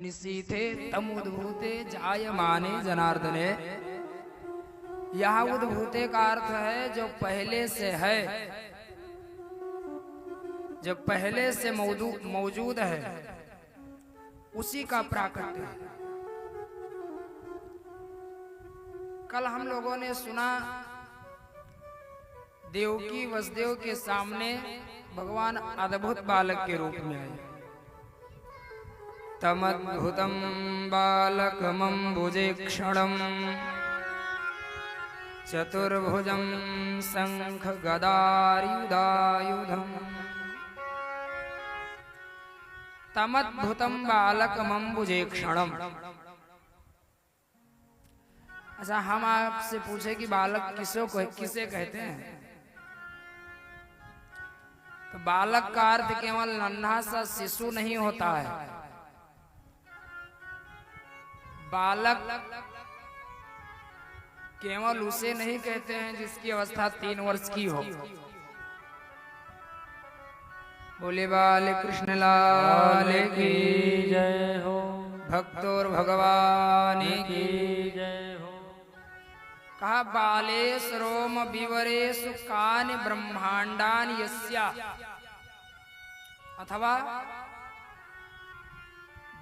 निशीथे तम उद्भूते जायमाने जनार्दने। यह उद्भूते का अर्थ है जो पहले से है, जो पहले से मौजूद है, उसी का प्राकट्य है। कल हम लोगों ने सुना देवकी वसुदेव के सामने भगवान अद्भुत बालक के रूप में आए। तमद्भुतं बालकमम्बुजेक्षणं चतुर्भुजं शंखगदायुधायुधम्। तमद्भुतं बालकमम्बुजेक्षणं। अच्छा, हम आपसे पूछे कि बालक किसे कहते हैं, तो बालक का अर्थ केवल नन्हा सा शिशु नहीं होता है। बालक केवल उसे नहीं कहते हैं जिसकी अवस्था 3 वर्ष की हो। बोले बाल कृष्ण लाल की जय हो, भक्तोर भगवान की जय हो। कहा बालेश रोम विवरेषु कान ब्रह्मांडान यस्या, अथवा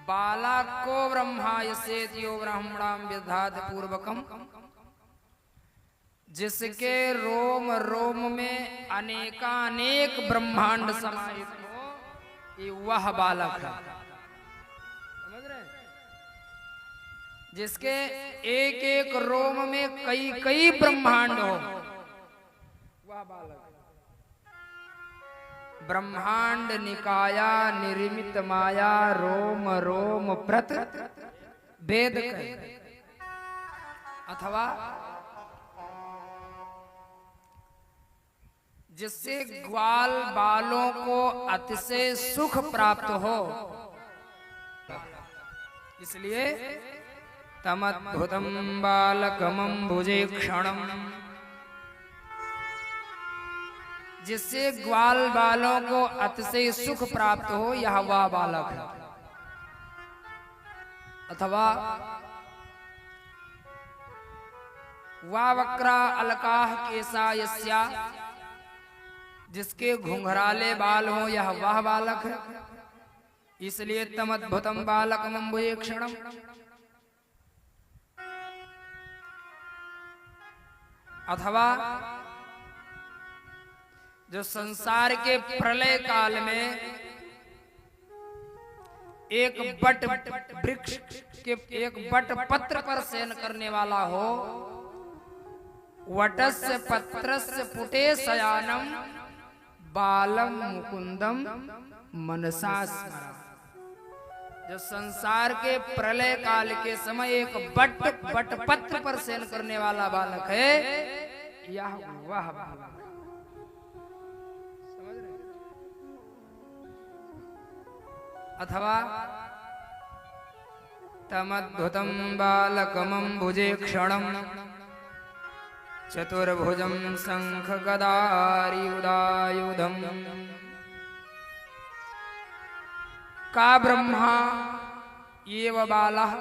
बालक को ब्रह्मा यसेत्यो ब्रह्मणाम विधात पूर्वकम, जिसके रोम रोम में अनेकानेक ब्रह्मांड समाहित हो, ये वह बालक है। समझ रहे? जिसके एक एक रोम में कई कई ब्रह्मांड हो, वह बालक। ब्रह्मांड निकाया निर्मित माया रोम रोम प्रत वेद कहे, अथवा जिससे ग्वाल बालों को अतिशय सुख प्राप्त हो, इसलिए तमद्भुतं बालकमम्बुजेक्षणं, जिससे ग्वाल बालों को अतिशय सुख प्राप्त हो, यह वह बालक है। अथवा वा वक्रा अलकाह केसा यस्या, जिसके घुंघराले बाल हो, यह वह बालक है। इसलिए तमद्भुतं बालकमम्बुजेक्षणं। अथवा जो संसार के प्रलय काल में एक बट वृक्ष के एक बट पत्र पर शयन करने वाला हो, वटस्य पत्रस्य पुटे शयानम बालम मुकुंदम मनसा स्मरा। जो संसार के प्रलय काल के समय एक बट पत्र पर शयन करने वाला बालक है, यह वह बालक। अथवा तमद्भुतं बालकमम्बुजेक्षणं चतुर्भुजं शंखगदायुधायुधम्। का ब्रह्मा एव बालः,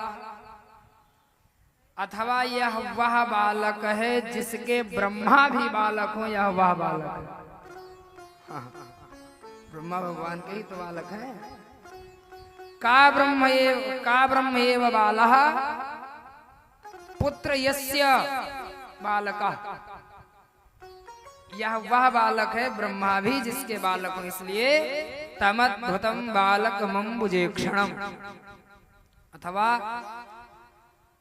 अथवा यह वह बालक है जिसके ब्रह्मा भी बालक हो, यह वह बालक है। हाँ, ब्रह्मा भगवान के ही तो बालक है। का ब्रह्म एव बालः पुत्र यस्य बालकः, यह वह बालक है ब्रह्मा भी जिसके बालक हो। इसलिए तमद्भुतं बालकमम्बुजेक्षणं, अथवा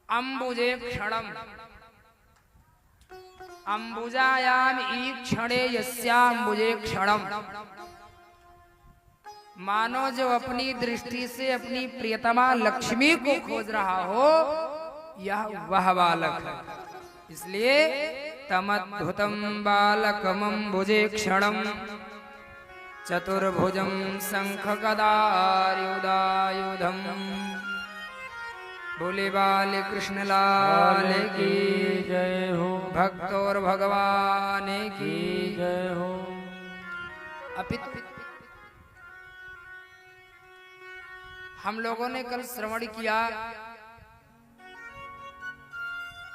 अम्बुजेक्षणं। अम्बुजायाम ईक्षणे यस्याम्बुजेक्षणं, मानो जो अपनी दृष्टि से अपनी प्रियतमा लक्ष्मी को खोज रहा हो, यह वह बालक है। इसलिए तमद्भुतं बालकमम्बुजेक्षणं चतुर्भुजं शंखगदायुधायुधम्। बोले बाल कृष्ण लाल की जय हो, भक्तोर भगवान की जय हो। हम लोगों ने कल श्रवण किया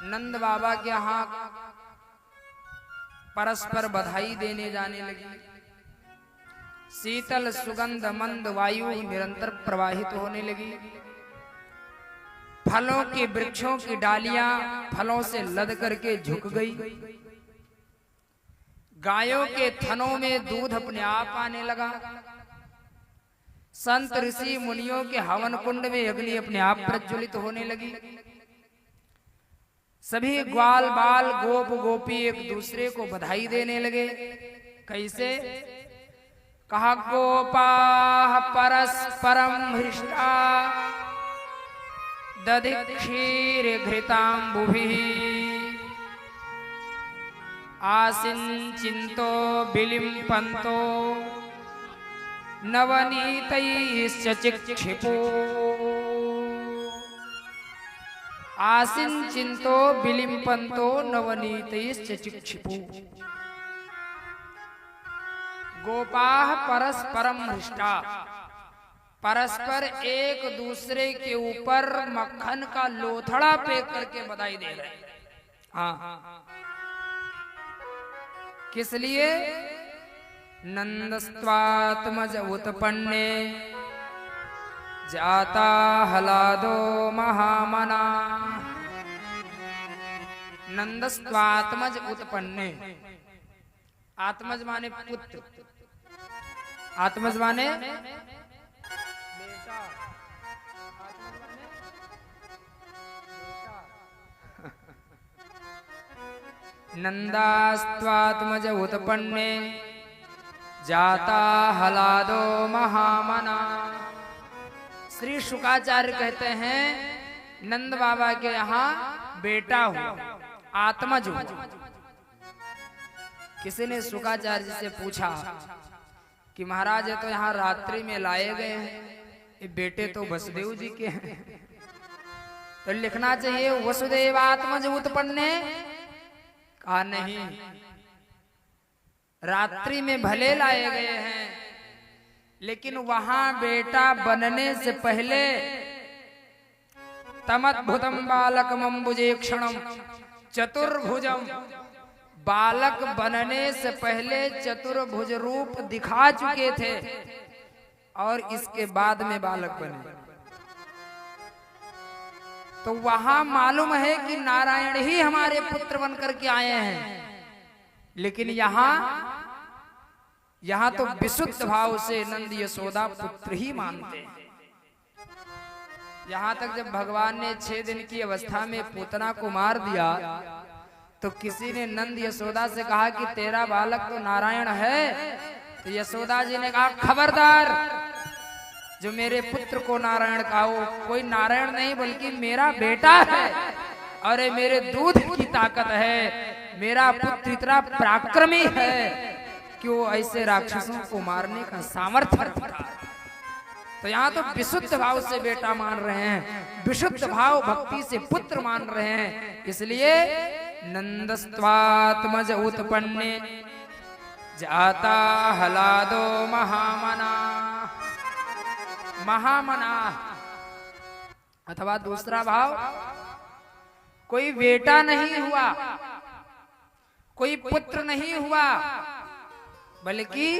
नंद बाबा के यहाँ परस्पर बधाई देने जाने लगी। शीतल सुगंध मंद वायु निरंतर प्रवाहित होने लगी। फलों के वृक्षों की डालियां फलों से लद करके झुक गई। गायों के थनों में दूध अपने आप आने लगा। संत ऋषि मुनियों के हवन कुंड में अग्नि अपने आप प्रज्वलित होने लगी। सभी ग्वाल बाल गोप गोपी एक दूसरे को बधाई देने लगे। कैसे? कहा गोपाः परस्परं हृष्टा दधिक्षीर घृताम्बुभिः आसिञ्चिन्तो बिलिम्पन्तो नवनीतैश्च चिक्षिपो। आसिञ्चिन्तो बिलिम्पन्तो नवनीतैश्च चिक्षिपो। गोपाः परस्परं हृष्टा, परस्पर एक दूसरे के ऊपर मक्खन का लोथड़ा फेंक करके बधाई दे रहे हैं। हाँ, किस लिए? नंदस्त्वात्मज उत्पन्ने जाता हलादो महामना। नंदस्त्वात्मज उत्पन्ने, आत्मज माने पुत्र, आत्मज माने बेटा, नंदास्त्वात्मज उत्पन्ने जाता हलादो महामना। श्री शुकाचार्य कहते हैं नंद बाबा के यहाँ बेटा हुआ, आत्मज हुआ। किसी ने शुकाचार्य जी से पूछा कि महाराज ये तो यहाँ रात्रि में लाए गए हैं, ये बेटे तो वसुदेव जी के हैं, तो लिखना चाहिए वसुदेवात्मज उत्पन्ने। कहा नहीं, रात्रि में भले लाए गए हैं लेकिन वहां बेटा बनने से पहले तमद्भुतम बालकम अम्बुजे क्षणम चतुर्भुजम, बालक बनने से पहले चतुर्भुज रूप दिखा चुके थे और इसके बाद में बालक बने। तो वहां मालूम है कि नारायण ही हमारे पुत्र बनकर के आए हैं, लेकिन यहां तो विशुद्ध भाव से नंद यशोदा पुत्र ही मानते हैं। यहां तक जब भगवान ने 6 दिन की अवस्था में पूतना को मार दिया तो किसी ने नंद यशोदा से कहा कि तेरा बालक तो नारायण है। तो यशोदा जी ने कहा खबरदार, जो मेरे पुत्र को नारायण कहो, कोई नारायण नहीं बल्कि मेरा बेटा है और ये मेरे दूध की ताकत है। मेरा पुत्र इतना पराक्रमी है कि वो ऐसे राक्षसों को मारने का सामर्थ्य रखता है। तो यहाँ तो विशुद्ध भाव से बेटा मान रहे हैं, विशुद्ध भाव भक्ति से पुत्र मान रहे हैं। इसलिए नंदस्त्वात्मज उत्पन्ने जाता हलादो महामना। महामना अथवा दूसरा भाव, कोई बेटा नहीं हुआ, कोई पुत्र नहीं हुआ, बल्कि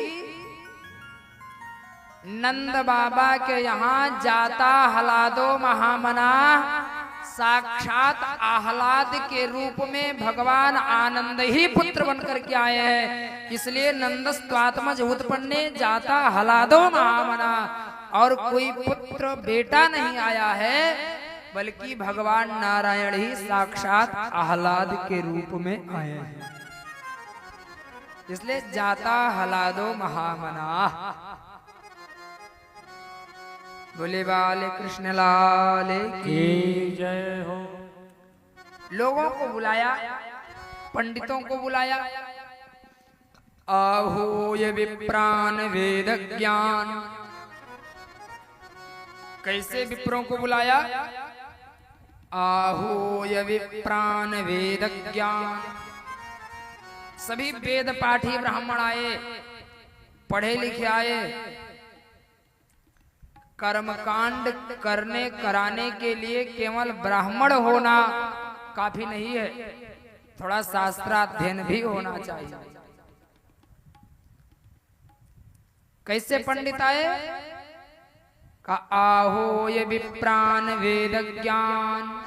नंद बाबा के यहाँ जाता हलादो महामना, साक्षात आह्लाद के रूप में भगवान आनंद ही पुत्र बनकर के आए हैं। इसलिए नंदस्त्वात्मज उत्पन्ने जाता हलादो महामना। और कोई पुत्र बेटा नहीं आया है, बल्कि भगवान नारायण ही साक्षात आह्लाद के रूप में आए हैं। इसलिए जाता हलादो महामना। बोले बाले कृष्ण लाल की जय हो। लोगों को बुलाया, पंडितों को बुलाया। आहूय विप्रान वेद ज्ञान। कैसे विप्रों को बुलाया? आहूय विप्रान वेद ज्ञान। सभी वेद पाठी ब्राह्मण आए, पढ़े लिखे आए। कर्मकांड करने कराने के लिए केवल ब्राह्मण होना काफी नहीं है, थोड़ा शास्त्राध्ययन भी होना चाहिए। कैसे पंडित आए? का आहो ये विप्रान वेद ज्ञान।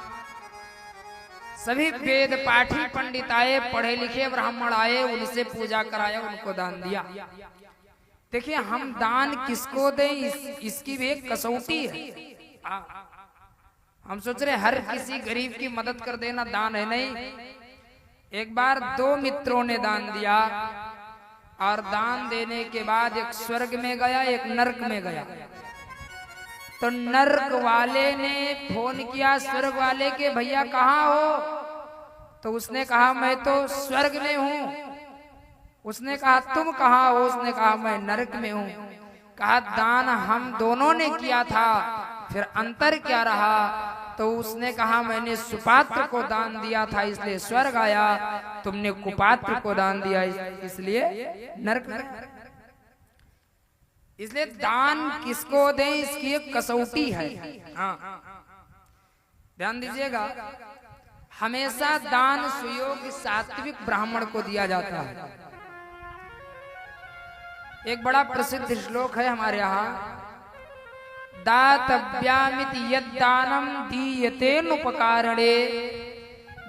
सभी वेद पाठी पंडित आए, पढ़े लिखे ब्राह्मण आए, उनसे पूजा कराया, उनको दान दिया। देखिए, हम दान किसको दें इसकी भी एक कसौटी है। हम सोच रहे हर किसी गरीब की मदद कर देना दान है, नहीं। एक बार दो मित्रों ने दान दिया, और दान देने के बाद एक स्वर्ग में गया, एक नरक में गया। तो नरक वाले ने फोन किया स्वर्ग वाले के, भैया कहाँ हो? तो उसने कहा मैं तो स्वर्ग में हूँ। उसने कहा तुम कहाँ हो? उसने कहा मैं नरक में हूँ। कहा दान हम दोनों ने किया था, फिर अंतर क्या रहा? तो उसने कहा मैंने सुपात्र को दान दिया था इसलिए स्वर्ग आया, तुमने कुपात्र को दान दिया इसलिए नरक में। इसलिए दान किसको दें इसकी एक कसौटी है। हाँ, ध्यान दीजिएगा, हमेशा दान सुयोग्य सात्विक ब्राह्मण को दिया जाता है। एक बड़ा प्रसिद्ध श्लोक है हमारे यहाँ, दातव्यामिति यद्दानम दीयतेनुपकारणे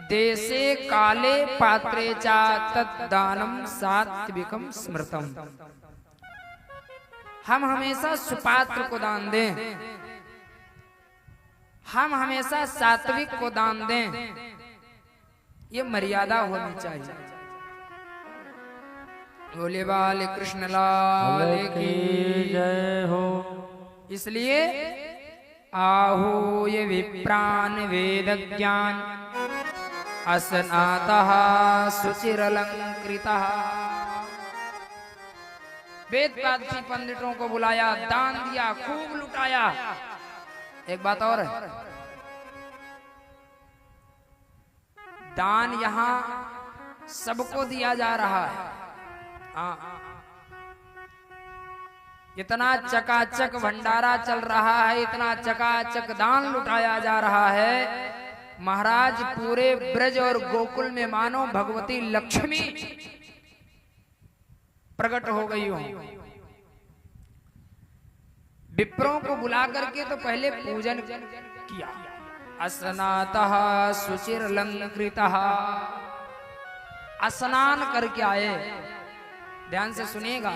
देशे काले पात्रे च तद्दानम सात्विकम स्मृतम। हम हमेशा सुपात्र को दान दें, हम हमेशा सात्विक को दान दें, ये मर्यादा होनी चाहिए। बोले बाल कृष्ण लाल की जय हो। इसलिए आहो ये विप्रान वेद ज्ञान असनातः सुचिरलंकृतः। वेद पाठी पंडितों को बुलाया, दान दिया, खूब लुटाया। एक बात और है, दान यहाँ सबको दिया जा रहा है। इतना चकाचक भंडारा चल रहा है, इतना चकाचक दान लुटाया जा रहा है, महाराज पूरे ब्रज और गोकुल में मानो भगवती लक्ष्मी प्रकट हो गई हो। विप्रों को बुला करके तो पहले पूजन किया, अस्नातः शुचिरलंकृतः, स्नान करके आए। ध्यान से सुनिएगा,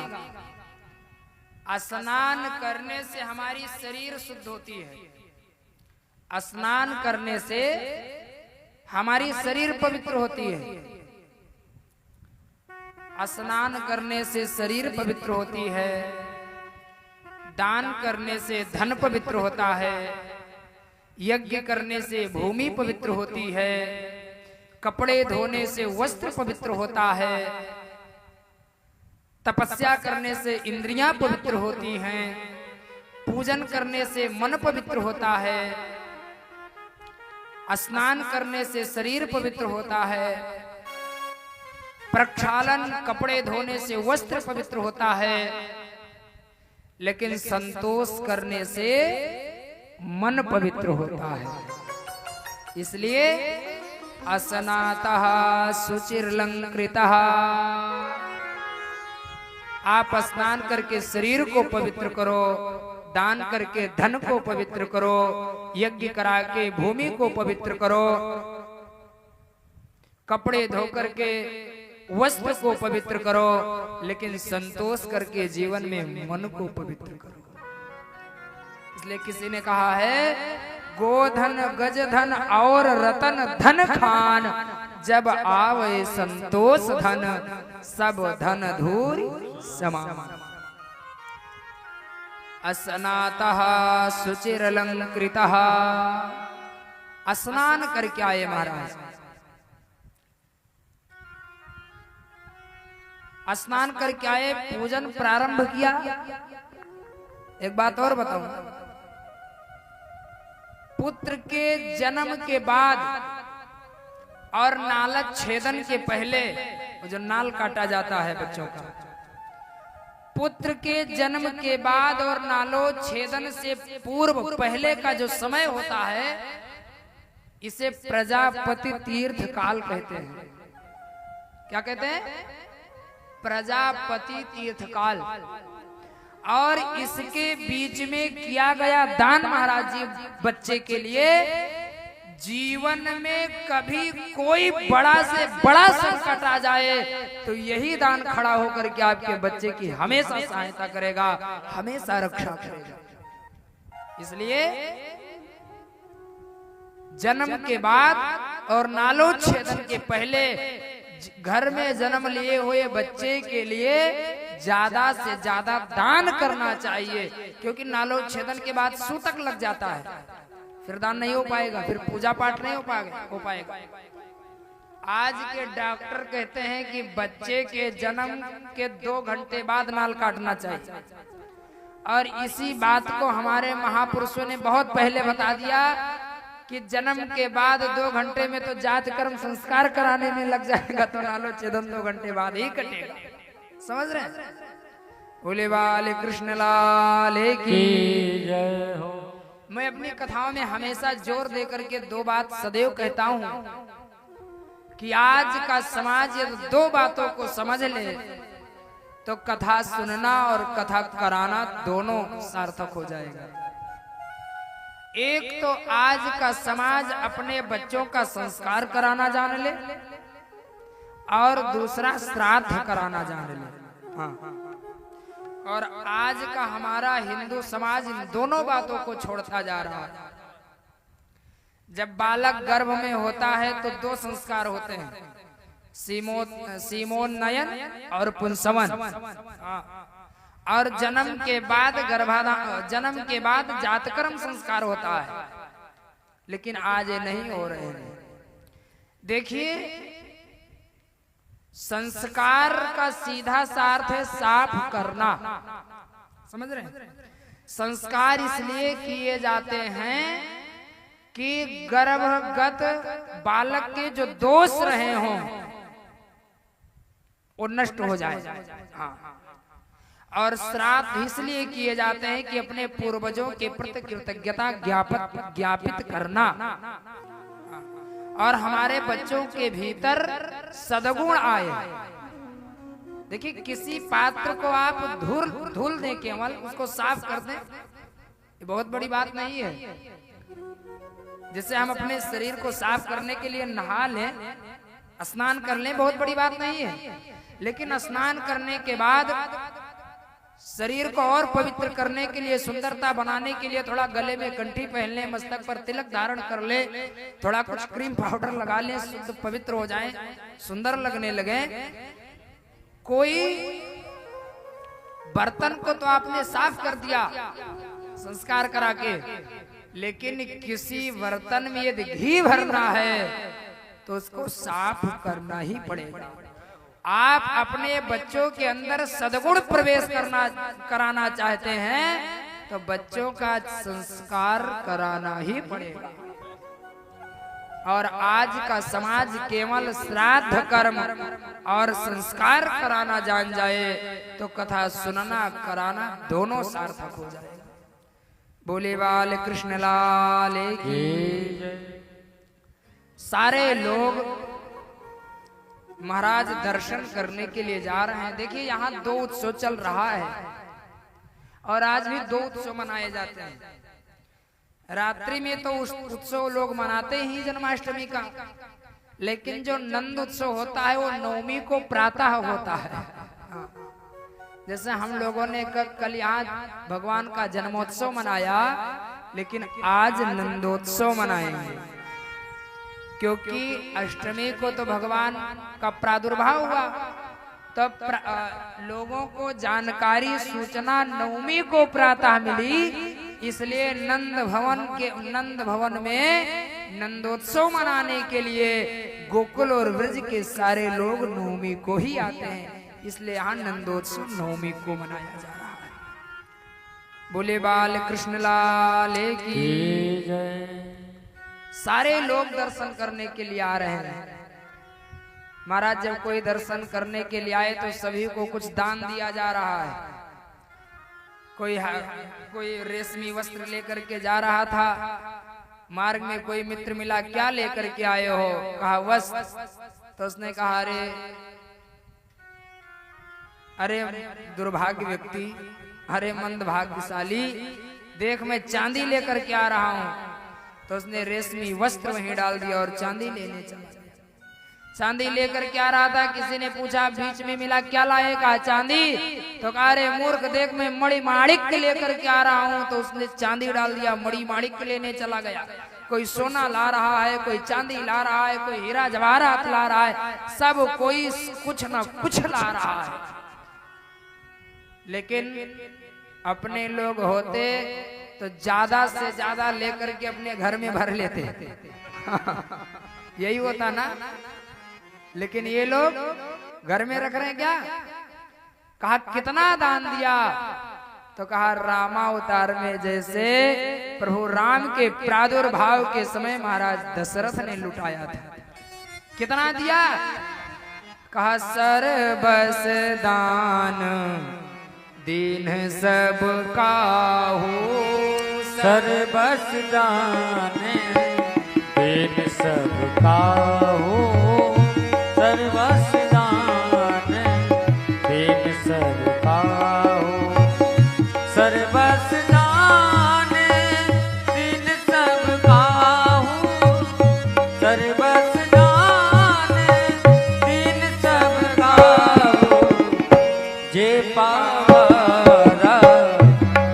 स्नान करने से हमारी शरीर शुद्ध होती है, स्नान करने से हमारी शरीर पवित्र होती है, स्नान करने से शरीर पवित्र होती है, दान करने से धन पवित्र होता है, यज्ञ करने से भूमि पवित्र होती है, कपड़े धोने से वस्त्र पवित्र होता है, तपस्या करने से इंद्रियां पवित्र होती हैं, पूजन करने से मन पवित्र होता है, स्नान करने से शरीर पवित्र होता है, प्रक्षालन कपड़े धोने से वस्त्र पवित्र होता है, लेकिन संतोष करने से मन पवित्र होता है। इसलिए अस्नातः शुचिर्लंकृतः, आप स्नान करके शरीर को पवित्र करो, दान करके धन को पवित्र करो, यज्ञ करा के भूमि को पवित्र करो, कपड़े धो करके वस्त्र को पवित्र करो, लेकिन संतोष करके जीवन में मन को पवित्र करो। इसलिए किसी ने कहा है, गोधन गजधन और रतन धन खान, जब आवे संतोष धन सब धन धूर समान। अस्नातः शुचिरलंकृतः, स्नान करके आए महाराज। स्नान करके आए, पूजन प्रारंभ किया। एक बात और बताऊं, पुत्र के जन्म के बाद और नालक छेदन के पहले, जो नाल काटा जाता है बच्चों का, पुत्र के जन्म के बाद और नालोच्छेदन से पूर्व पहले का जो समय होता है इसे प्रजापति तीर्थ काल कहते हैं। क्या कहते हैं? प्रजापति तीर्थ काल। और इसके बीच में किया गया दान महाराज जी बच्चे के लिए, जीवन में कभी कोई बड़ा से बड़ा संकट आ जाए तो यही दान खड़ा होकर के आपके बच्चे की हमेशा सहायता करेगा, हमेशा रक्षा करेगा। इसलिए जन्म के बाद और नालोच्छेदन के पहले घर में जन्म लिए हुए बच्चे के लिए ज्यादा से ज्यादा दान करना चाहिए, क्योंकि नालोच्छेदन के बाद सूतक लग जाता है, फिर दान नहीं हो पाएगा, फिर पूजा पाठ नहीं हो पाएगा। आज के डॉक्टर कहते हैं कि बच्चे के जन्म के 2 घंटे बाद नाल काटना चाहिए, और इसी बात को हमारे महापुरुषों ने बहुत पहले बता दिया कि जन्म के बाद 2 घंटे में तो जात कर्म संस्कार कराने में लग जाएगा, तो नालोच्छेदन 2 घंटे बाद ही कटेगा। समझ रहे हैं? बोले वाले कृष्ण लाल की जय हो। मैं अपनी कथाओं में हमेशा जोर देकर के 2 बात सदैव कहता हूं कि आज का समाज यदि 2 बातों को समझ ले तो कथा सुनना और कथा कराना दोनों सार्थक हो जाएगा। एक तो आज का समाज अपने बच्चों का संस्कार कराना जान ले, और दूसरा श्राद्ध कराना जान ले। हाँ। और आज का हमारा हिंदू समाज इन दोनों बातों को छोड़ता जा रहा है। जब बालक गर्भ में होता है तो 2 संस्कार होते हैं, सीमोन्नयन और पुंसवन। और जन्म के बाद जातकर्म संस्कार होता है, लेकिन आज ये नहीं हो रहे हैं। देखिए, संस्कार का सीधा सा अर्थ है साफ करना। समझ रहे हैं? संस्कार इसलिए किए जाते हैं कि गर्भगत बालक के जो दोष रहे हों वो नष्ट हो जाए। हाँ। और श्राद्ध इसलिए किए जाते हैं कि अपने पूर्वजों के प्रति कृतज्ञता ज्ञापित करना और हमारे बच्चों के भीतर सद्गुण आए। देखिए, किसी पात्र को आप धूल दें, केवल उसको साफ कर दें, ये बहुत बड़ी बात नहीं है। जैसे हम अपने शरीर को साफ करने के लिए नहा लें, स्नान कर लें, बहुत बड़ी बात नहीं है। लेकिन स्नान करने के बाद शरीर को और पवित्र करने के लिए, सुंदरता बनाने के लिए थोड़ा गले में कंठी पहन ले, मस्तक पर तिलक धारण कर ले, थोड़ा कुछ क्रीम पाउडर लगा ले, शुद्ध पवित्र हो जाए, सुंदर लगने लगे। कोई बर्तन को तो आपने साफ कर दिया संस्कार करा के, लेकिन किसी बर्तन में यदि घी भरना है तो उसको साफ करना ही पड़ेगा। आप अपने बच्चों के अंदर सद्गुण प्रवेश कराना चाहते हैं तो बच्चों का संस्कार कराना ही पड़ेगा। और आज का समाज केवल श्राद्ध कर्म और संस्कार कराना जान जाए तो कथा सुनना कराना दोनों सार्थक हो जाएगा। बोले बाल कृष्ण लाल की जय। सारे लोग महाराज दर्शन करने के लिए जा रहे हैं। देखिए, यहाँ 2 उत्सव चल रहा है और आज भी 2 उत्सव मनाए जाते हैं। रात्रि में तो उस उत्सव लोग मनाते ही जन्माष्टमी का, लेकिन जो नंद उत्सव होता है वो नवमी को प्रातः होता है। जैसे हम लोगों ने कल यहाँ भगवान का जन्मोत्सव मनाया, लेकिन आज नंदोत्सव मनाएंगे, क्योंकि अष्टमी को तो भगवान का प्रादुर्भाव हुआ, तब लोगों को जानकारी सूचना नवमी को प्रातः मिली, इसलिए नंद भवन में नंदोत्सव मनाने के लिए गोकुल और ब्रज के सारे लोग नवमी को ही आते हैं, इसलिए यहाँ नंदोत्सव नवमी को मनाया जा रहा है। बोले बाल कृष्ण लाल की जय। सारे लोग दर्शन करने के लिए आ रहे हैं। महाराज, जब कोई दर्शन करने के लिए आए तो सभी को कुछ दान दिया जा रहा है। कोई रेशमी वस्त्र लेकर के जा रहा था। मार्ग में कोई मित्र मिला, क्या लेकर के आए हो? कहा वस्त्र। तो उसने कहा अरे दुर्भाग्य व्यक्ति, अरे मंदभाग्यशाली, देख मैं चांदी लेकर के आ रहा हूं। तो उसने रेशमी वस्त्र वहीं डाल दिया और चांदी लेने चला। चांदी लेकर के आ रहा था, किसी ने पूछा बीच में मिला क्या लाए? कहा चांदी। तो कहा अरे मूर्ख, देख मैं मणि माणिक लेकर के आ रहा हूं। तो उसने चांदी डाल दिया, मणि माणिक लेने चला गया। कोई सोना ला रहा है, कोई चांदी ला रहा है, कोई हीरा जवाहरात ला रहा है, सब कोई कुछ ना कुछ ला रहा है। लेकिन अपने लोग होते तो ज्यादा से ज्यादा लेकर के अपने घर में भर लेते यही होता ना। लेकिन ये लोग घर में रख रहे हैं क्या? कहा कितना दान दिया? तो कहा रामावतार में जैसे प्रभु राम के प्रादुर्भाव के समय महाराज दशरथ ने लुटाया था। कितना दिया? कहा सर्वस दान दीन सब काहू, सर्वस दान दीन सब काहू, सर्वस दान दीन सब काहू, सर्वस दान दीन सब काहू, सर्वस दान दीन सब काहू, जे पावरा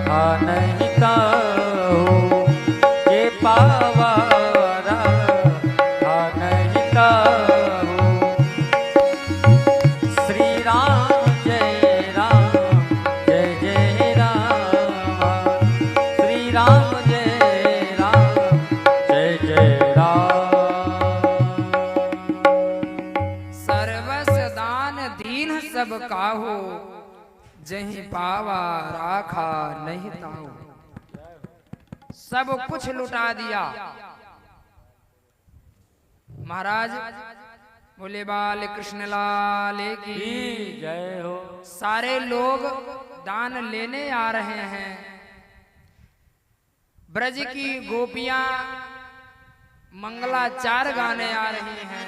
हा नहीं काहू, जे पावरा हा नहीं काहू। श्री राम जय राम जय जय राम, श्री राम जय राम जय जय राम। सर्वस दान दीन सब काहू, जहीं पावा राखा नहीं ताऊ। सब कुछ लुटा दिया। महाराज बोले बाल कृष्ण लाल की जय हो। सारे लोग दान लेने आ रहे हैं। ब्रज की गोपियां मंगलाचार गाने आ रही हैं।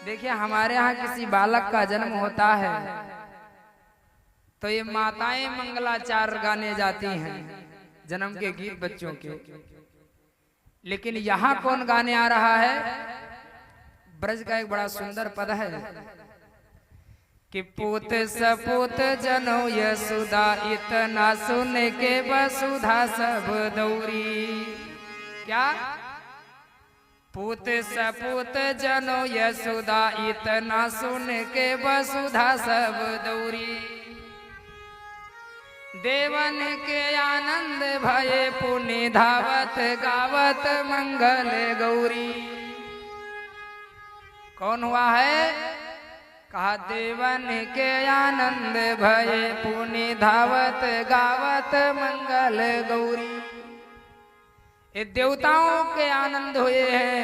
देखिए हमारे यहाँ किसी बालक का जन्म होता है तो ये माताएं मंगलाचार गाने जाती हैं, जन्म के गीत बच्चों के। लेकिन यहाँ कौन गाने आ रहा है? ब्रज का एक बड़ा सुंदर पद है कि पूत सपूत जनो यशोदा, इतना सुन के वसुधा सब दौरी। क्या? पूत सपूत जनो यशोदा, इतना सुन के वसुधा सब दौरी। देवन के आनंद भये पुण्य धावत गावत मंगल गौरी। कौन हुआ है? कहा देवन के आनंद भये पुण्य धावत गावत मंगल गौरी। ये देवताओं के आनंद हुए हैं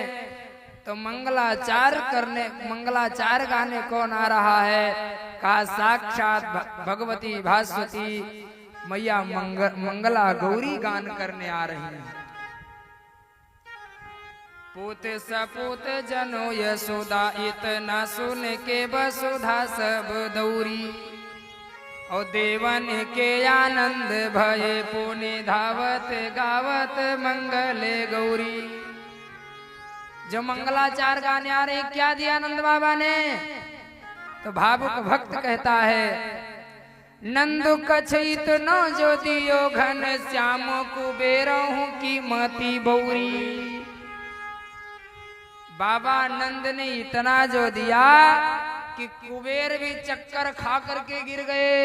तो मंगलाचार गाने कौन आ रहा है? कहा साक्षात भगवती भास्वती मैया मंगला गौरी गान करने आ रही हैं। पूत सपूत जनो यशोदा, इतना सुन के वसुधा सब दौरी। और देवन के आनंद भये पुण्य धावत गावत मंगल गौरी। जो मंगलाचार गाने आ रहे, क्या दिया नंद बाबा ने? तो भावुक भक्त कहता है, नंदु कछित नो जो दियो घन श्याम कुबेरहूं की मती बौरी। बाबा नंद ने इतना जो दिया कि कुबेर भी चक्कर खा करके गिर गए।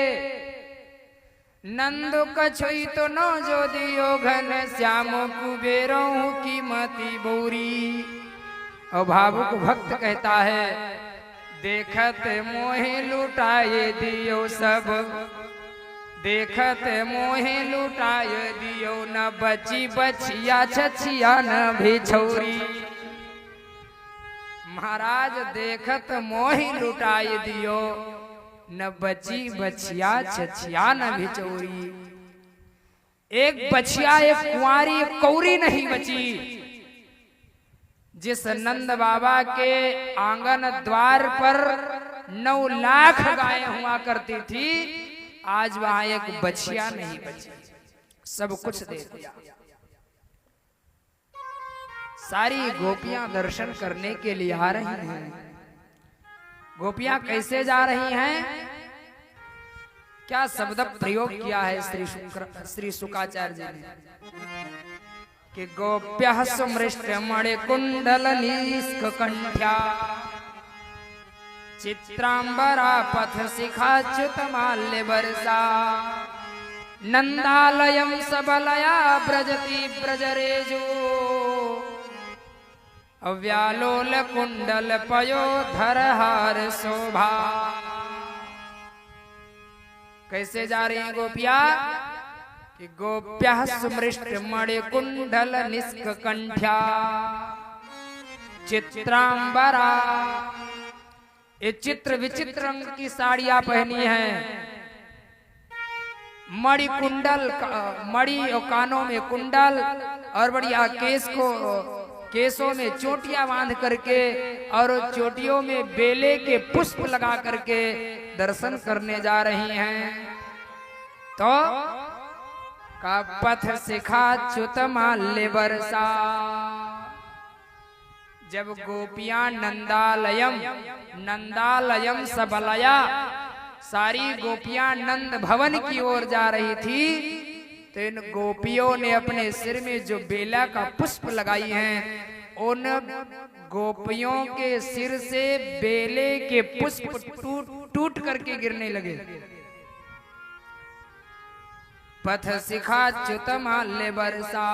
नंदु कछित नो जो दियो घन श्याम कुबेरहूं की मती बौरी। और भावुक भक्त कहता है, देखत मोहे लुटाए दियो सब, देखत मोहे लुटाए दियो न बची बचिया छछिया न भिछौरी। महाराज देखत मोही लुटाए दियो न बची बछिया छछिया न भिचौरी। एक बछिया एक कुंवारी एक कौरी नहीं बची। जिस नंद बाबा के आंगन द्वार पर 9 लाख गायें हुआ करती थी, आज वहां एक बछिया नहीं बची, सब कुछ दे दिया। सारी गोपियां दर्शन करने के लिए आ रही हैं। गोपियां कैसे जा रही हैं? क्या शब्द प्रयोग किया है श्री शुकाचार्य जी ने कि गोप्यः सुमृष्ट मणि कुंडल नीस्क कंठ्या चित्रांबरा पथ शिखाच्युत माल्य वर्षा नंदालयं सबलया ब्रजति ब्रजरेजो अव्यालोल कुंडल पयोधरहार शोभा। कैसे जा रही हैं गोपिया? कि गोप्यः सुमृष्ट मणि कुंडल निष्क कंठ्या चित्रांबरा। ये चित्र विचित्र रंग की साड़ियां पहनी हैं। मणि कुंडल, मणि और कानों में कुंडल और बढ़िया केसों में चोटियां बांध करके और चोटियों में बेले के पुष्प लगा करके दर्शन करने जा रही हैं। तो का पथ शिखाच्युत माल्य वर्षा। जब गोपियां नंदालयम सबलया, सारी गोपियां नंद भवन की ओर जा रही थी, तो इन गोपियों ने अपने सिर में जो बेला का पुष्प लगाई हैं, उन गोपियों के सिर से बेले के पुष्प टूट करके गिरने लगे। पथ शिखाच्युत माल्य वर्षा।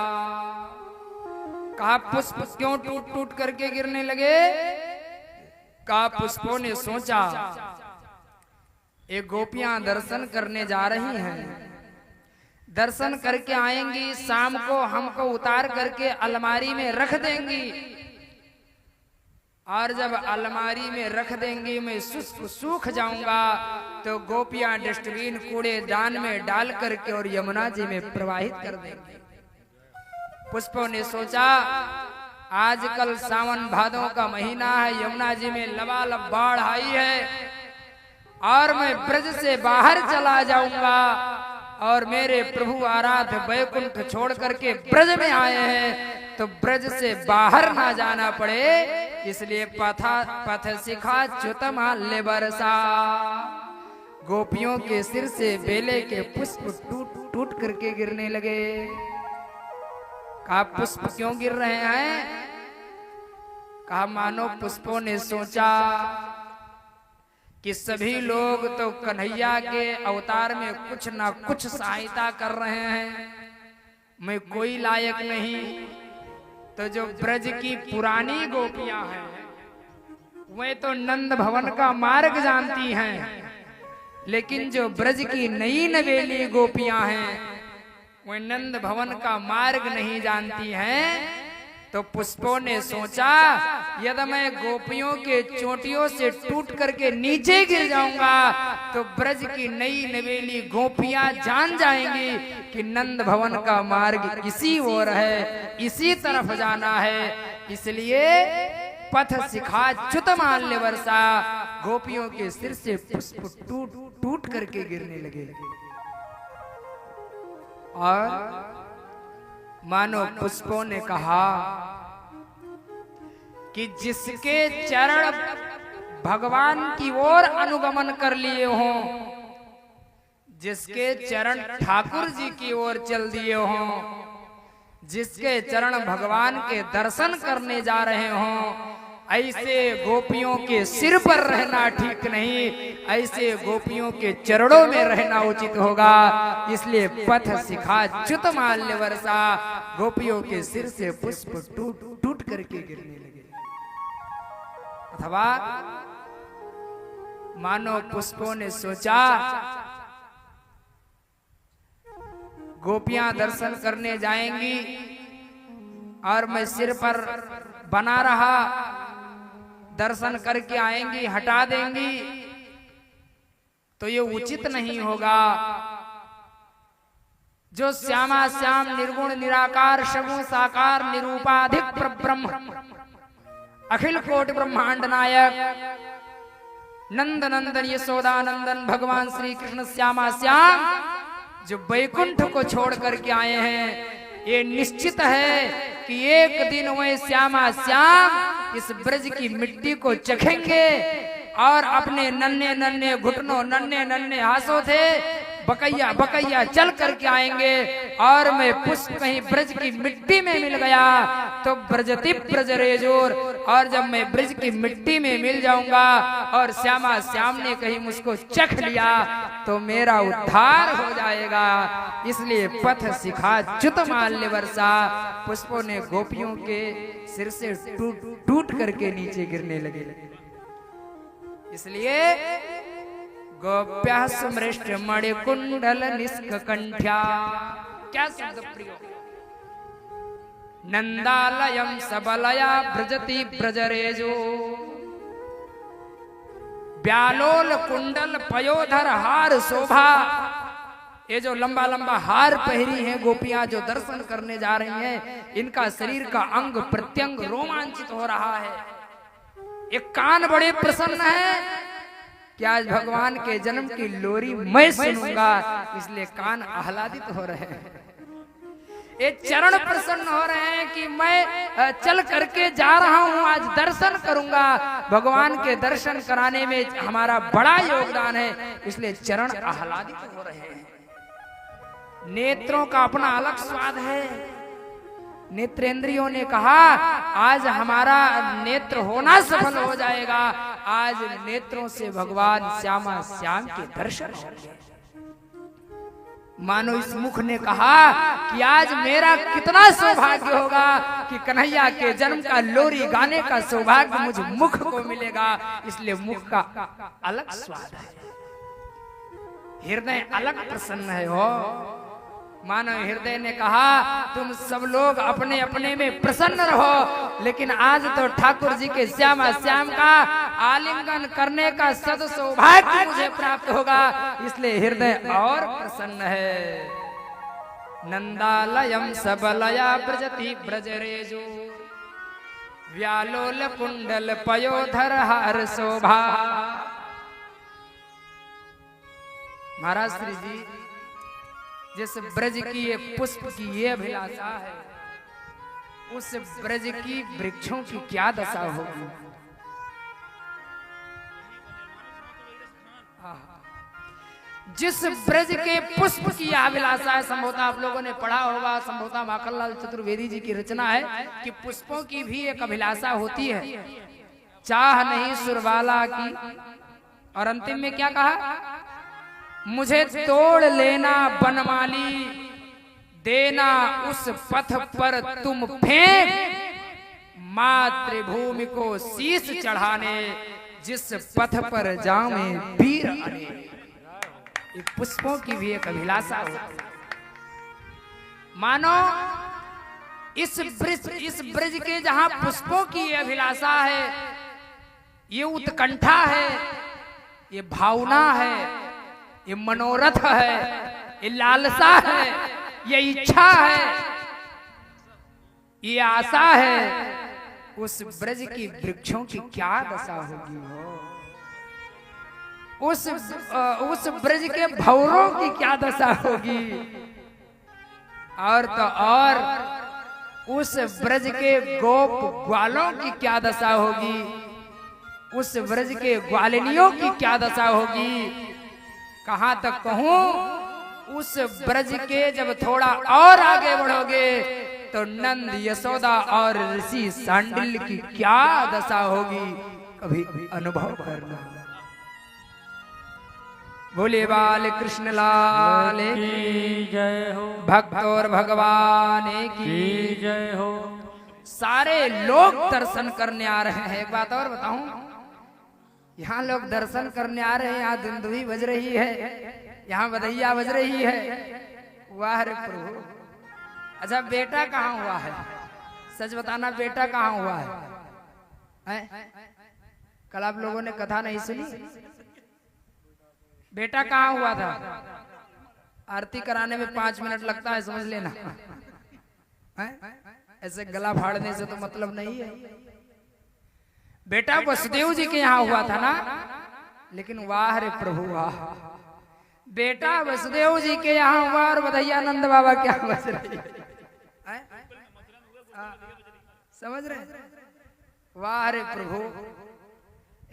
कहा पुष्प क्यों टूट करके गिरने लगे? कहा पुष्पों ने सोचा ये गोपियां दर्शन करने जा रही हैं, दर्शन करके आएंगी, शाम को हमको उतार करके अलमारी में रख देंगी, और जब अलमारी में रख देंगी मैं सूख जाऊंगा, तो गोपियां डस्टबिन कूड़ेदान में डाल करके और यमुना जी में प्रवाहित कर देंगी। पुष्पों ने सोचा आजकल सावन भादों का महीना है, यमुना जी में लबालब बाढ़ आई है, और मैं ब्रज से बाहर चला जाऊंगा, और मेरे प्रभु आराध्य वैकुंठ छोड़ करके ब्रज में आए हैं, तो ब्रज से बाहर ना जाना पड़े, इसलिए पथ शिखाच्युत माल्य वर्षा। गोपियों के सिर से बेले के पुष्प टूट करके गिरने लगे। कहा पुष्प क्यों गिर रहे हैं? कहा मानो पुष्पों ने सोचा कि सभी लोग तो कन्हैया के अवतार में कुछ ना कुछ सहायता कर रहे हैं, मैं कोई लायक नहीं। तो जो ब्रज की पुरानी गोपियां हैं वे तो नंद भवन का मार्ग जानती हैं, लेकिन जो ब्रज की नई नवेली गोपियां हैं वे नंद भवन का मार्ग नहीं जानती हैं। तो पुष्पों ने सोचा यदि मैं गोपियों के चोटियों से टूट करके नीचे गिर जाऊंगा, तो ब्रज की नई नवेली गोपियां जान जाएंगी कि नंद भवन का मार्ग इसी ओर है, इसी तरफ जाना है, इसलिए पथ शिखाच्युत माल्य वर्षा। गोपियों के सिर से पुष्प टूट करके गिरने लगे, और मानो पुष्पों ने कहा कि जिसके चरण भगवान की ओर अनुगमन कर लिए हों, जिसके चरण ठाकुर जी की ओर चल दिए हों, जिसके चरण भगवान के दर्शन करने जा रहे हों, ऐसे गोपियों के सिर पर रहना ठीक नहीं, ऐसे गोपियों के चरणों में रहना उचित होगा। इसलिए पथ शिखाच्युत माल्य वर्षा। गोपियों के सिर से पुष्प टूट करके गिरने लगे, अथवा मानो पुष्पों ने सोचा गोपियां दर्शन करने जाएंगी और मैं सिर पर बना रहा, दर्शन करके आएंगी, हटा देंगी, तो ये उचित नहीं होगा। जो श्यामा श्याम निर्गुण निराकार सगुण साकार निरूपाधिक परब्रह्म अखिल कोटि ब्रह्मांड नायक नंद नंदन यशोदानंदन भगवान श्री कृष्ण श्यामा श्याम जो वैकुंठ को छोड़ करके आए हैं, ये निश्चित है कि एक दिन वह श्यामा श्याम इस ब्रज की मिट्टी को चखेंगे और अपने नन्हे नन्हे घुटनों नन्हे नन्हे हाथों से बकैया बकैया चल करके आएंगे। और मैं पुष्प कहीं ब्रज की मिट्टी में मिल गया तो ब्रजति ब्रजरेजोर, और जब मैं ब्रज की मिट्टी में मिल जाऊंगा और श्यामा श्याम ने कहीं मुझको चख लिया तो मेरा उद्धार हो जाएगा। इसलिए पथ सिखा च्युत माल्य वर्षा, पुष्पों ने गोपियों के सिर से टूट करके नीचे गिरने लगे। इसलिए गोप्या सुमृष्ट मणि कुंडल निष्क कंठ्या, क्या शब्द प्रयोग, नंदालयम सबलया ब्रजति ब्रजरेजो, ब्यालोल कुंडल पयोधर हार शोभा। ये जो लंबा लंबा हार पहरी हैं गोपियां जो दर्शन करने जा रही हैं, इनका शरीर का अंग प्रत्यंग रोमांचित हो रहा है। एक कान बड़े प्रसन्न है कि आज भगवान के जन्म की लोरी मैं सुनूंगा, इसलिए कान आह्लादित हो रहे हैं। ये चरण प्रसन्न हो रहे हैं कि मैं चल करके जा रहा हूं, आज दर्शन करूंगा। भगवान के दर्शन कराने में हमारा बड़ा योगदान है, इसलिए चरण आह्लादित हो रहे हैं। नेत्रों का अपना अलग स्वाद है। नेत्रेंद्रियों ने कहा आज हमारा नेत्र होना सफल हो जाएगा, आज नेत्रों से भगवान श्यामा श्याम के दर्शन होंगे। मानो इस मुख ने कहा कि आज मेरा कितना सौभाग्य होगा कि कन्हैया के जन्म का लोरी गाने का सौभाग्य मुझ मुख को मिलेगा। इसलिए मुख का अलग स्वाद है, हृदय अलग प्रसन्न है। हो मानो हृदय ने कहा तुम सब लोग अपने अपने में प्रसन्न रहो, लेकिन आज तो ठाकुर जी के श्यामा श्याम का आलिंगन करने का सद सौभाग्य मुझे प्राप्त होगा, इसलिए हृदय और प्रसन्न है। नंदालयम सबलया ब्रजति ब्रजरेजो, व्यालोल कुंडल पयोधर हर शोभा। महाराज श्री जी जिस ब्रज की ये पुष्प की ये अभिलाषा है, उस ब्रज की वृक्षों की क्या दशा होगी। जिस ब्रज के पुष्प की अभिलाषा है, संभवतः आप लोगों ने पढ़ा होगा, संभवतः माखनलाल चतुर्वेदी जी की रचना है कि पुष्पों की भी एक अभिलाषा होती है, चाह नहीं सुरबाला की। और अंतिम में क्या कहा, मुझे तोड़ लेना बनमाली, देना उस पथ पर तुम फेंक, मातृभूमि को शीश चढ़ाने, जिस पथ पर जाऊं वीर अने। ये पुष्पों की भी एक अभिलाषा होती है। मानो इस ब्रज के जहां पुष्पों की ये अभिलाषा है, ये उत्कंठा है, ये भावना है, ये मनोरथ है, ये लालसा है, ये इच्छा है, ये आशा है, उस ब्रज की वृक्षों की क्या दशा होगी हो, उस ब्रज के भंवरों की क्या दशा होगी, और तो और उस ब्रज के गोप ग्वालों की क्या दशा होगी, उस ब्रज के ग्वालिनियों की क्या दशा होगी। कहां तक कहूं, उस ब्रज के जब थोड़ा और आगे बढ़ोगे तो नंद यशोदा और ऋषि सांडिल की क्या दशा होगी, कभी अनुभव करना। बोले बाल कृष्ण लाल की जय हो, भक्त और भगवान की जय हो। सारे लोग दर्शन करने आ रहे हैं। एक बात और बताऊं, यहाँ लोग दर्शन करने आ रहे हैं, यहाँ दुंदुभी बज रही है, यहाँ बधैया बज रही है। वाह रे प्रभु। अच्छा बेटा कहाँ हुआ है, सच बताना बेटा कहाँ हुआ है? कल आप लोगों ने कथा नहीं सुनी, बेटा कहाँ हुआ था? आरती कराने में 5 मिनट लगता है, समझ लेना। हैं? ऐसे गला फाड़ने से तो मतलब नहीं है। बेटा वसुदेव जी के यहाँ हुआ था ना, लेकिन वाह रे प्रभु वाह, बेटा वसुदेव जी के यहाँ हुआ और बधैया नंद बाबा क्या बच रही है? समझ रहे? वाह रे प्रभु।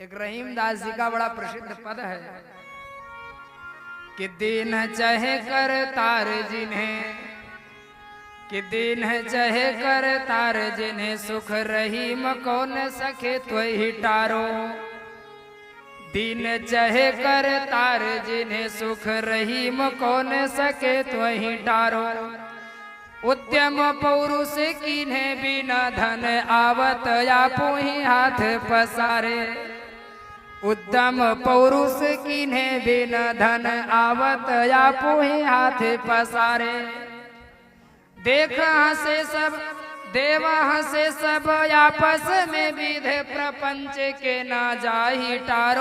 एक रहीमदास जी का बड़ा प्रसिद्ध पद है कि दिन चाहे कर तार जिन्हें, कि दिन चाहे कर तार जिन्हें, सुख रहीम कौन सके तो ही टारो। दिन चाहे कर तार जिन्हें, सुख रहीम कौन सके तो ही टारो। उद्यम पौरुष कीन्हे बिना धन आवत आपो ही हाथ पसारे। उद्यम पौरुष कीन्हे बिना धन आवत आपो ही हाथ पसारे। देख हंसे सब देव हंसे सब, आपस में विधे प्रपंच के ना जाहि टारो।